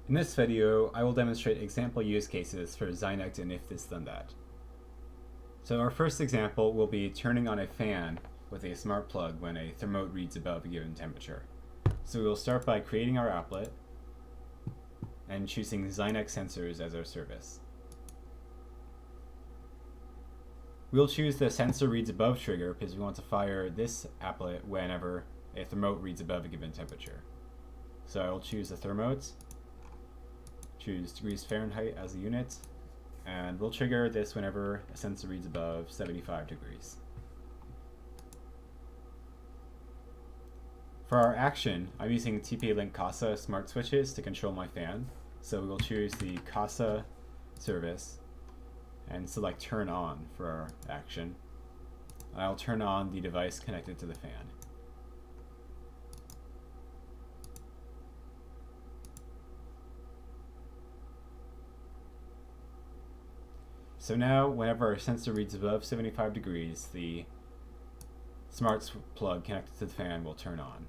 In this video, I will demonstrate example use cases for Zynect and if this then that. So our first example will be turning on a fan with a smart plug when a thermote reads above a given temperature. So we will start by creating our applet and choosing Zynect Sensors as our service. We'll choose the sensor reads above trigger because we want to fire this applet whenever a thermote reads above a given temperature. So I will choose the thermote, choose degrees Fahrenheit as a unit, and we'll trigger this whenever a sensor reads above 75 degrees. For our action, I'm using TP-Link Kasa smart switches to control my fan. So we will choose the Kasa service and select turn on for our action. I'll turn on the device connected to the fan. So now, whenever our sensor reads above 75 degrees, the smart plug connected to the fan will turn on.